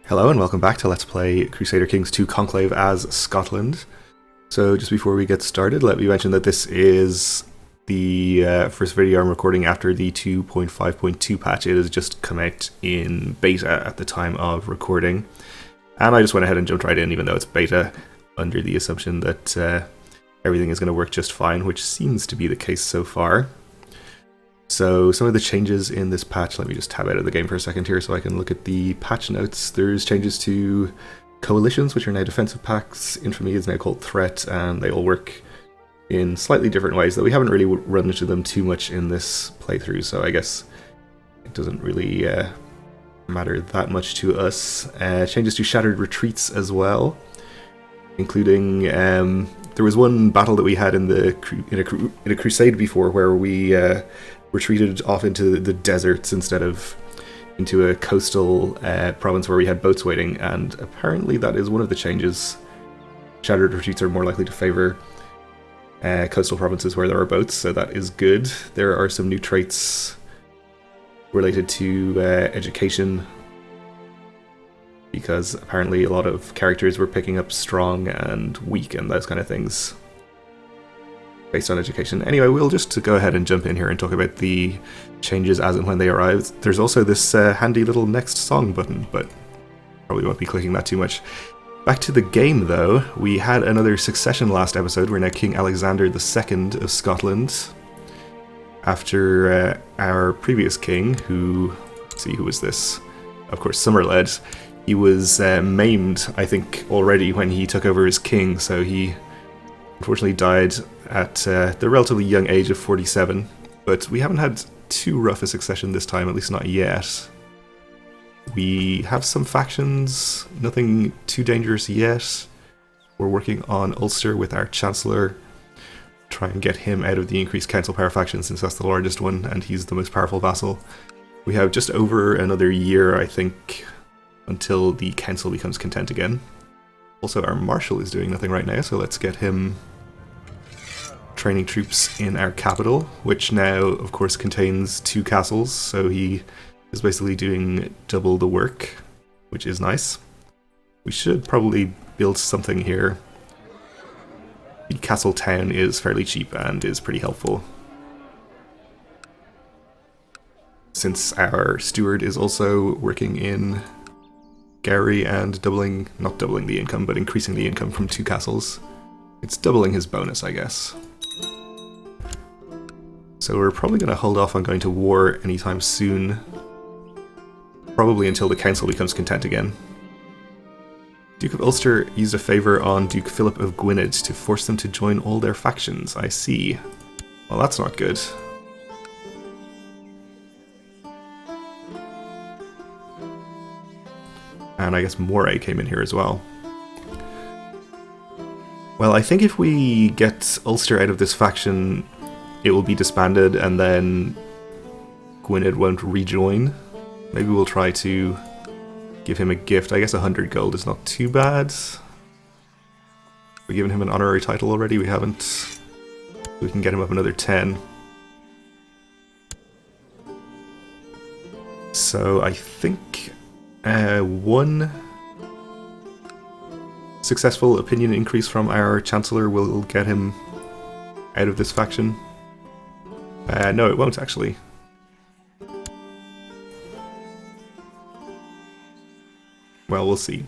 Hello and welcome back to Let's Play Crusader Kings 2 Conclave as Scotland. So just before we get started, let me mention that this is the first video I'm recording after the 2.5.2 patch. It has just come out in beta at the time of recording. And I just went ahead and jumped right in, even though it's beta, under the assumption that everything is going to work just fine, which seems to be the case so far. So some of the changes in this patch, let me just tab out of the game for a second here so I can look at the patch notes. There's changes to coalitions, which are now defensive pacts. Infamy is now called threat, and they all work in slightly different ways, though we haven't really run into them too much in this playthrough, so I guess it doesn't really matter that much to us. Changes to shattered retreats as well, including there was one battle that we had in a crusade before where we retreated off into the deserts instead of into a coastal province where we had boats waiting, and apparently that is one of the changes. Shattered retreats are more likely to favour coastal provinces where there are boats, so that is good. There are some new traits related to education, because apparently a lot of characters were picking up strong and weak and those kind of things based on education. Anyway, we'll just go ahead and jump in here and talk about the changes as and when they arrive. There's also this handy little next song button, but probably won't be clicking that too much. Back to the game though, we had another succession last episode. We're now King Alexander II of Scotland, after our previous king, who, let's see, who was this? Of course, Somerled. He was maimed, I think, already when he took over as king, so he unfortunately died at the relatively young age of 47, but we haven't had too rough a succession this time, at least not yet. We have some factions, nothing too dangerous yet. We're working on Ulster with our Chancellor, try and get him out of the increased council power faction since that's the largest one and he's the most powerful vassal. We have just over another year, I think, until the council becomes content again. Also, our Marshal is doing nothing right now, so let's get him training troops in our capital, which now, of course, contains 2 castles, so he is basically doing double the work, which is nice. We should probably build something here. The castle town is fairly cheap and is pretty helpful, since our steward is also working in Gary and not doubling the income, but increasing the income from 2 castles. It's doubling his bonus, I guess. So we're probably going to hold off on going to war anytime soon. Probably until the council becomes content again. Duke of Ulster used a favour on Duke Philip of Gwynedd to force them to join all their factions. I see. Well, that's not good. And I guess Moray came in here as well. Well, I think if we get Ulster out of this faction, it will be disbanded and then Gwynedd won't rejoin. Maybe we'll try to give him a gift. I guess 100 gold is not too bad. We've given him an honorary title already. We haven't. We can get him up another 10. So I think one successful opinion increase from our Chancellor will get him out of this faction. No, it won't actually. Well, we'll see.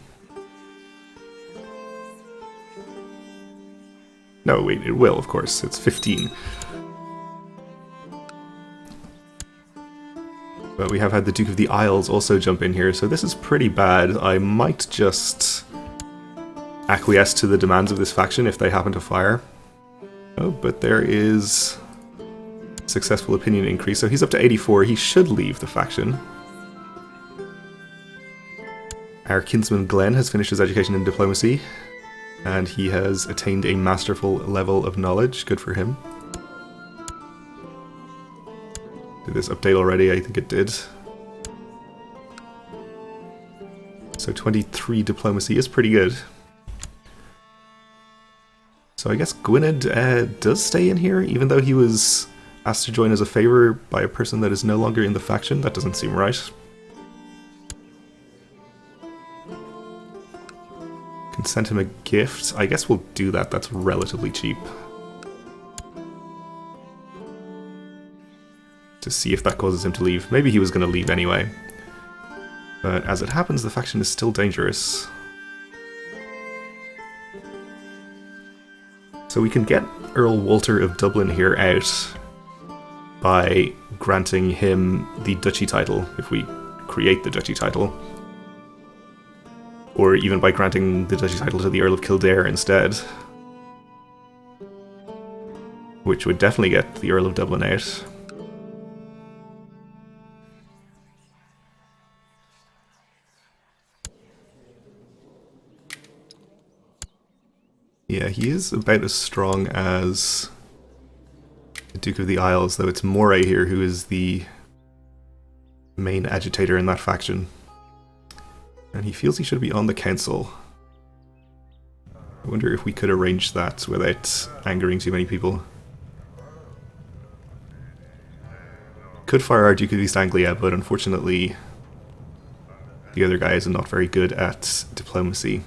No, wait, it will, of course. It's 15. But we have had the Duke of the Isles also jump in here, so this is pretty bad. I might just acquiesce to the demands of this faction if they happen to fire. Oh, but there is successful opinion increase, so he's up to 84. He should leave the faction. Our kinsman Glenn has finished his education in diplomacy, and he has attained a masterful level of knowledge. Good for him. Did this update already? I think it did. So 23 diplomacy is pretty good. So I guess Gwynedd does stay in here, even though he was asked to join as a favour by a person that is no longer in the faction. That doesn't seem right. can send him a gift. I guess we'll do that. That's relatively cheap. To see if that causes him to leave. Maybe he was going to leave anyway. But as it happens, the faction is still dangerous. So we can get Earl Walter of Dublin here out by granting him the duchy title, if we create the duchy title. Or even by granting the duchy title to the Earl of Kildare instead. Which would definitely get the Earl of Dublin out. Yeah, he is about as strong as the Duke of the Isles, though it's Moray here who is the main agitator in that faction. And he feels he should be on the council. I wonder if we could arrange that without angering too many people. Could fire our Duke of East Anglia, but unfortunately the other guy is not very good at diplomacy.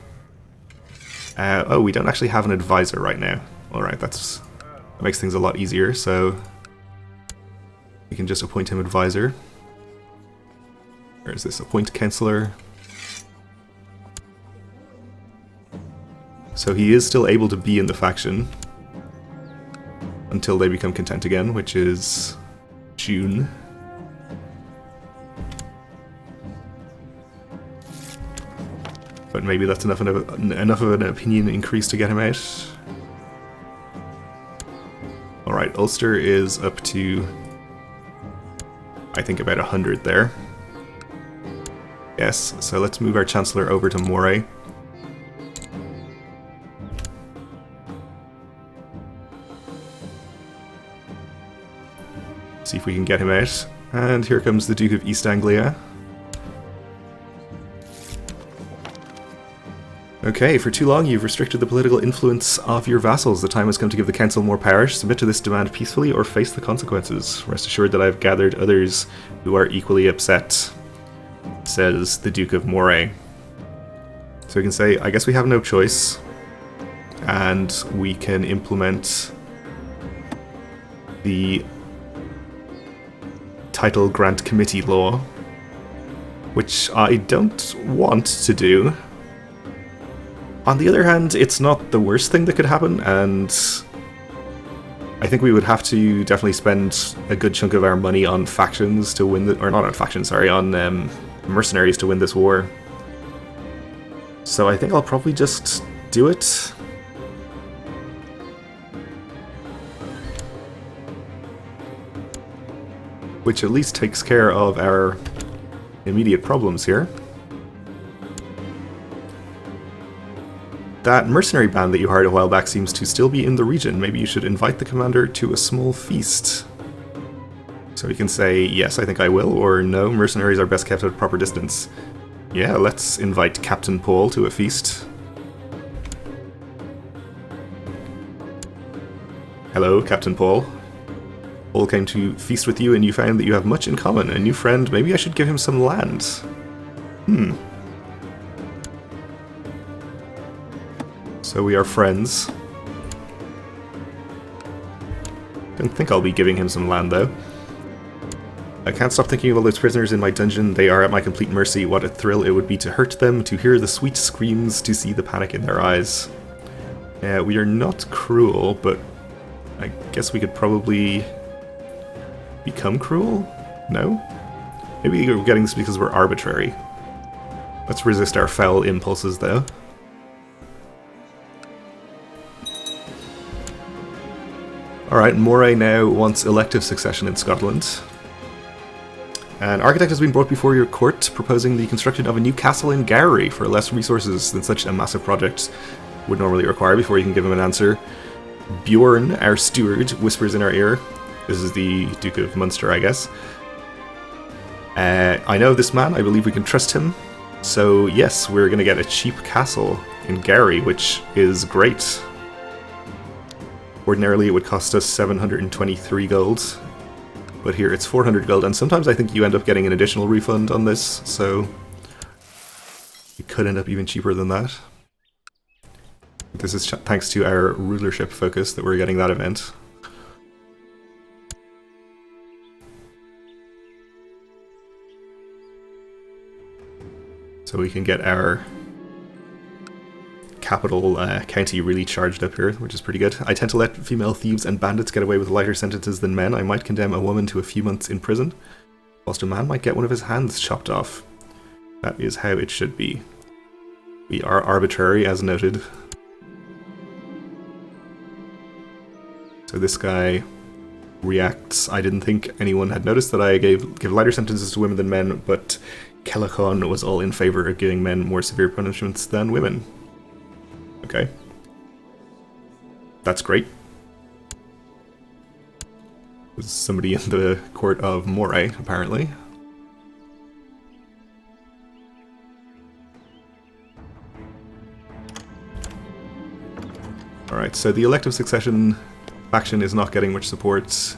Oh, we don't actually have an advisor right now. Alright, that makes things a lot easier, so we can just appoint him advisor. Where is this? Appoint councillor. So he is still able to be in the faction until they become content again, which is June. But maybe that's enough of an opinion increase to get him out. Alright, Ulster is up to, I think, about 100 there. Yes, so let's move our Chancellor over to Moray. See if we can get him out. And here comes the Duke of East Anglia. Okay, for too long you've restricted the political influence of your vassals. The time has come to give the council more power. Submit to this demand peacefully or face the consequences. Rest assured that I've gathered others who are equally upset, says the Duke of Moray. So we can say, I guess we have no choice, and we can implement the Title Grant Committee law, which I don't want to do. On the other hand, it's not the worst thing that could happen, and I think we would have to definitely spend a good chunk of our money on factions to win or not on factions, sorry, on mercenaries to win this war. So I think I'll probably just do it. Which at least takes care of our immediate problems here. That mercenary band that you hired a while back seems to still be in the region. Maybe you should invite the commander to a small feast. So we can say, yes, I think I will, or no, mercenaries are best kept at a proper distance. Yeah, let's invite Captain Paul to a feast. Hello, Captain Paul. Paul came to feast with you and you found that you have much in common. A new friend, maybe I should give him some land. So we are friends. Don't think I'll be giving him some land, though. I can't stop thinking of all those prisoners in my dungeon. They are at my complete mercy. What a thrill it would be to hurt them, to hear the sweet screams, to see the panic in their eyes. We are not cruel, but I guess we could probably become cruel? No? Maybe we're getting this because we're arbitrary. Let's resist our foul impulses, though. Alright, Moray now wants elective succession in Scotland. An architect has been brought before your court proposing the construction of a new castle in Gowrie for less resources than such a massive project would normally require before you can give him an answer. Bjorn, our steward, whispers in our ear. This is the Duke of Munster, I guess. I know this man, I believe we can trust him. So yes, we're going to get a cheap castle in Gowrie, which is great. Ordinarily it would cost us 723 gold, but here it's 400 gold, and sometimes I think you end up getting an additional refund on this, so it could end up even cheaper than that. This is thanks to our rulership focus that we're getting that event. So we can get our capital county really charged up here, which is pretty good. I tend to let female thieves and bandits get away with lighter sentences than men. I might condemn a woman to a few months in prison, whilst a man might get one of his hands chopped off. That is how it should be. We are arbitrary, as noted. So this guy reacts. I didn't think anyone had noticed that I give lighter sentences to women than men, but Kelachon was all in favour of giving men more severe punishments than women. Okay. That's great. There's somebody in the court of Moray, apparently. Alright, so the elective succession faction is not getting much support.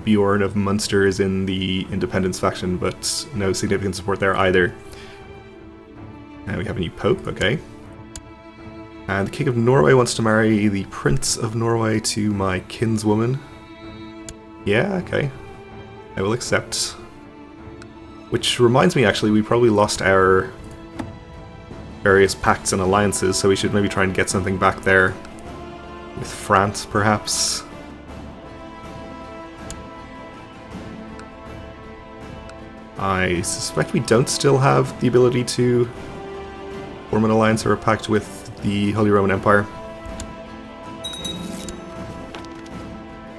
Bjorn of Munster is in the independence faction, but no significant support there either. And we have a new pope, okay. And the King of Norway wants to marry the Prince of Norway to my kinswoman. Yeah, okay. I will accept. Which reminds me, actually, we probably lost our various pacts and alliances, so we should maybe try and get something back there. With France, perhaps. I suspect we don't still have the ability to form an alliance or a pact with the Holy Roman Empire.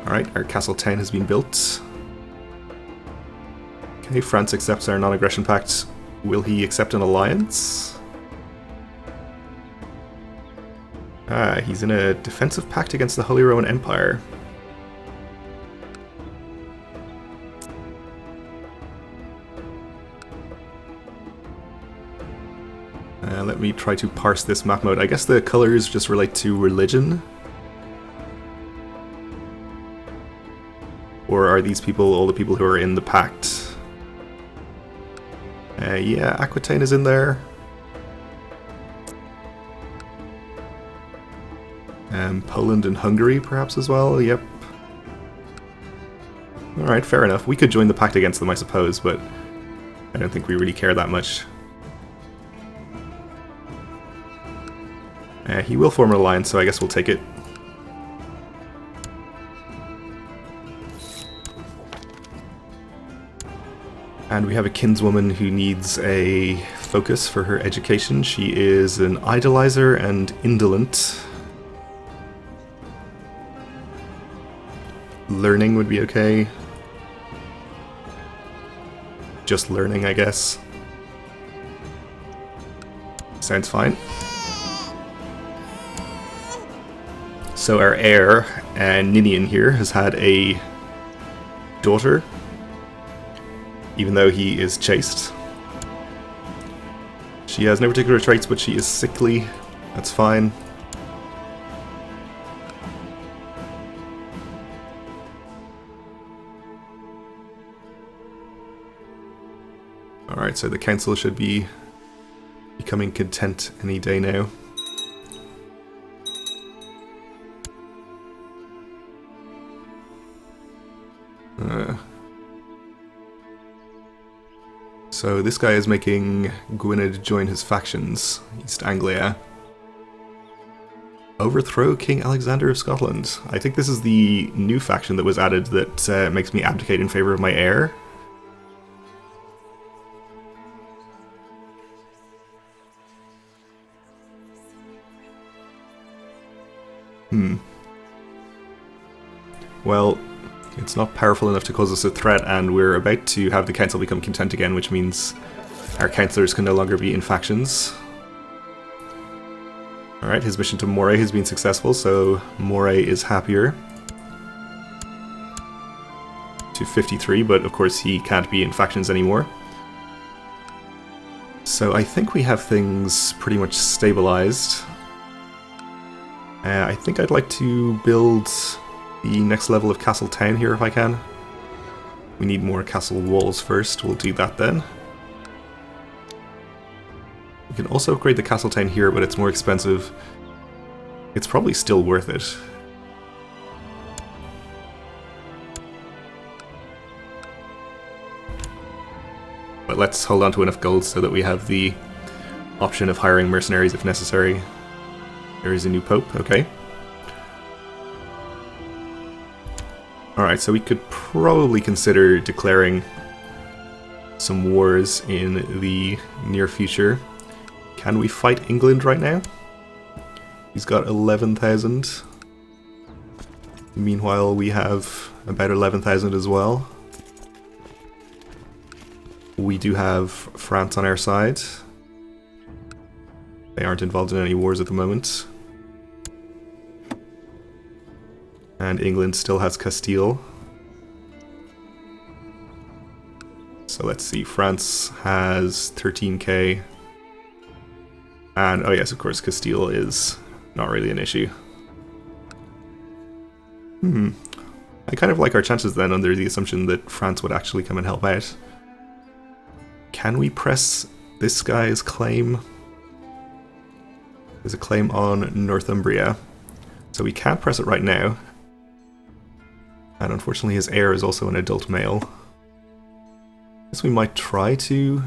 Alright, our castle town has been built. Okay, France accepts our non-aggression pact. Will he accept an alliance? He's in a defensive pact against the Holy Roman Empire. Let me try to parse this map mode. I guess the colors just relate to religion. Or are these people all the people who are in the pact? Yeah, Aquitaine is in there. Poland and Hungary perhaps as well, yep. Alright, fair enough. We could join the pact against them, I suppose, but I don't think we really care that much. He will form an alliance, so I guess we'll take it. And we have a kinswoman who needs a focus for her education. She is an idolizer and indolent. Learning would be okay. Just learning, I guess. Sounds fine. So our heir, Ninian here, has had a daughter, even though he is chaste. She has no particular traits, but she is sickly. That's fine. Alright, so the council should be becoming content any day now. So this guy is making Gwynedd join his factions, East Anglia. Overthrow King Alexander of Scotland. I think this is the new faction that was added that makes me abdicate in favour of my heir. Well, it's not powerful enough to cause us a threat, and we're about to have the council become content again, which means our councillors can no longer be in factions. Alright, his mission to Moray has been successful, so Moray is happier. To 53, but of course he can't be in factions anymore. So I think we have things pretty much stabilized. I think I'd like to build the next level of Castle Town here if I can. We need more castle walls first, we'll do that then. We can also upgrade the castle town here, but it's more expensive. It's probably still worth it. But let's hold on to enough gold so that we have the option of hiring mercenaries if necessary. There is a new pope, okay. Alright, so we could probably consider declaring some wars in the near future. Can we fight England right now? He's got 11,000. Meanwhile, we have about 11,000 as well. We do have France on our side. They aren't involved in any wars at the moment. And England still has Castile. So let's see, France has 13k. And, oh yes, of course, Castile is not really an issue. I kind of like our chances then under the assumption that France would actually come and help out. Can we press this guy's claim? There's a claim on Northumbria. So we can't press it right now. And unfortunately his heir is also an adult male. I guess we might try to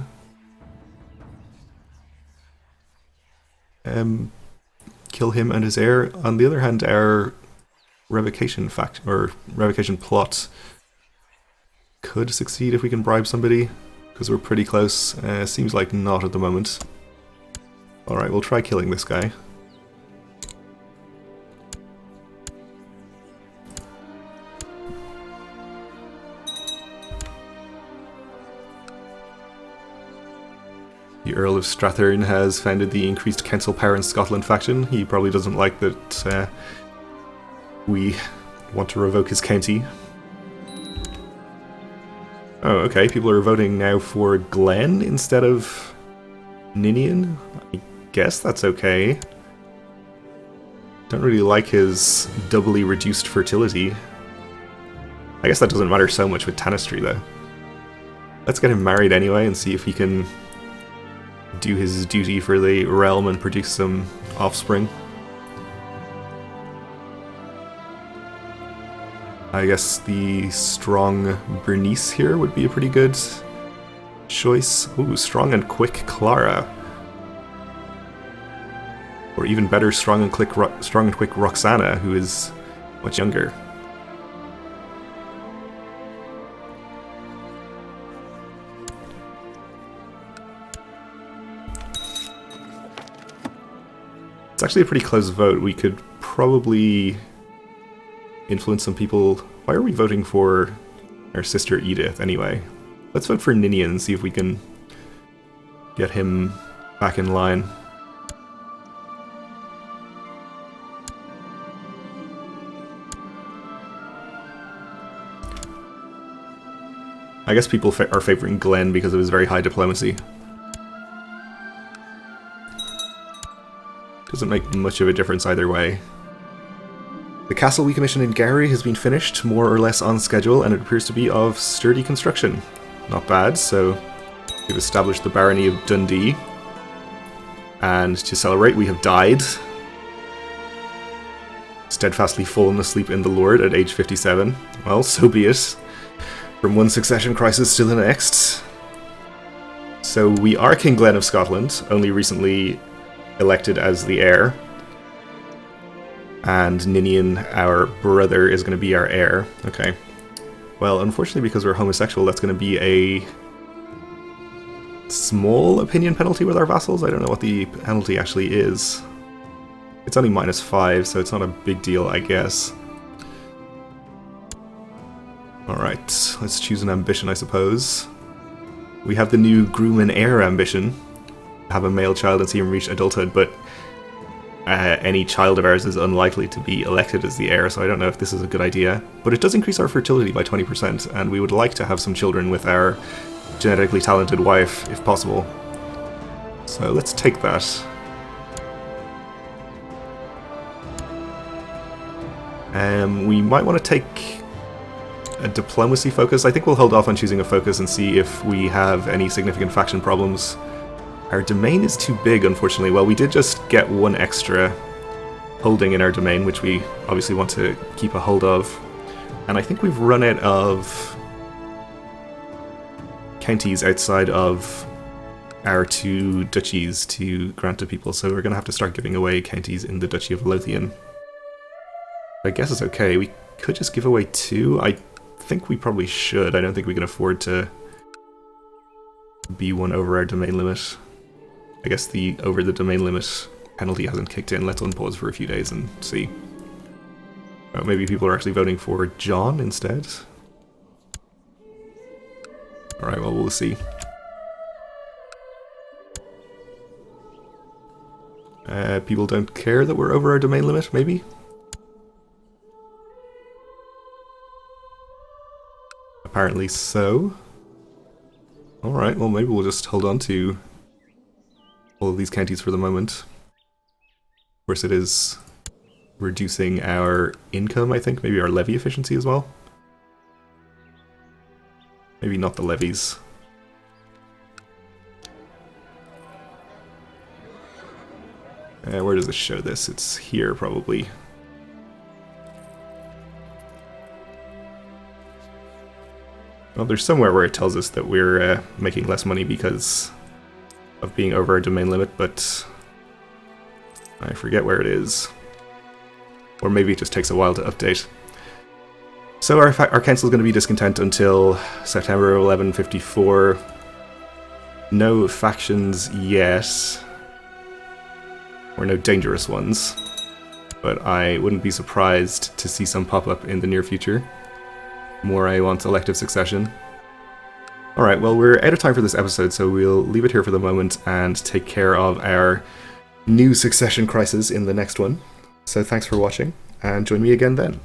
kill him and his heir. On the other hand, our revocation plot could succeed if we can bribe somebody, because we're pretty close. Seems like not at the moment. Alright, we'll try killing this guy. The Earl of Strathern has founded the Increased Council Power in Scotland faction. He probably doesn't like that we want to revoke his county. Oh, okay, people are voting now for Glenn instead of Ninian. I guess that's okay. Don't really like his doubly reduced fertility. I guess that doesn't matter so much with Tanistry, though. Let's get him married anyway and see if he can do his duty for the realm and produce some offspring. I guess the strong Bernice here would be a pretty good choice. Ooh, strong and quick Clara. Or even better, strong and quick Roxana, who is much younger. It's actually a pretty close vote. We could probably influence some people. Why are we voting for our sister Edith anyway? Let's vote for Ninian and see if we can get him back in line. I guess people are favoring Glenn because of his very high diplomacy. Doesn't make much of a difference either way. The castle we commissioned in Gary has been finished, more or less on schedule, and it appears to be of sturdy construction. Not bad, so we've established the Barony of Dundee. And to celebrate, we have died. Steadfastly fallen asleep in the Lord at age 57. Well, so be it. From one succession crisis to the next. So we are King Glenn of Scotland, only recently elected as the heir. And Ninian, our brother, is going to be our heir. Okay. Well, unfortunately, because we're homosexual, that's going to be a small opinion penalty with our vassals. I don't know what the penalty actually is. It's only -5, so it's not a big deal, I guess. Alright, let's choose an ambition, I suppose. We have the new groom and heir ambition. Have a male child and see him reach adulthood, but any child of ours is unlikely to be elected as the heir, so I don't know if this is a good idea. But it does increase our fertility by 20%, and we would like to have some children with our genetically talented wife, if possible. So let's take that. We might want to take a diplomacy focus. I think we'll hold off on choosing a focus and see if we have any significant faction problems Our domain is too big, unfortunately. Well, we did just get one extra holding in our domain, which we obviously want to keep a hold of. And I think we've run out of counties outside of our 2 duchies to grant to people, so we're going to have to start giving away counties in the Duchy of Lothian. I guess it's okay. We could just give away 2. I think we probably should. I don't think we can afford to be one over our domain limit. I guess the over the domain limit penalty hasn't kicked in. Let's unpause for a few days and see. Oh, maybe people are actually voting for John instead. Alright, well, we'll see. People don't care that we're over our domain limit, maybe? Apparently so. Alright, well, maybe we'll just hold on to all of these counties for the moment. Of course, it is reducing our income, I think. Maybe our levy efficiency as well. Maybe not the levies. Where does it show this? It's here, probably. Well, there's somewhere where it tells us that we're making less money because of being over our domain limit, but I forget where it is. Or maybe it just takes a while to update. So our council is going to be discontent until September 1154. No factions yet. Or no dangerous ones. But I wouldn't be surprised to see some pop up in the near future. Moray wants elective succession. Alright, well, we're out of time for this episode, so we'll leave it here for the moment and take care of our new succession crisis in the next one. So thanks for watching, and join me again then.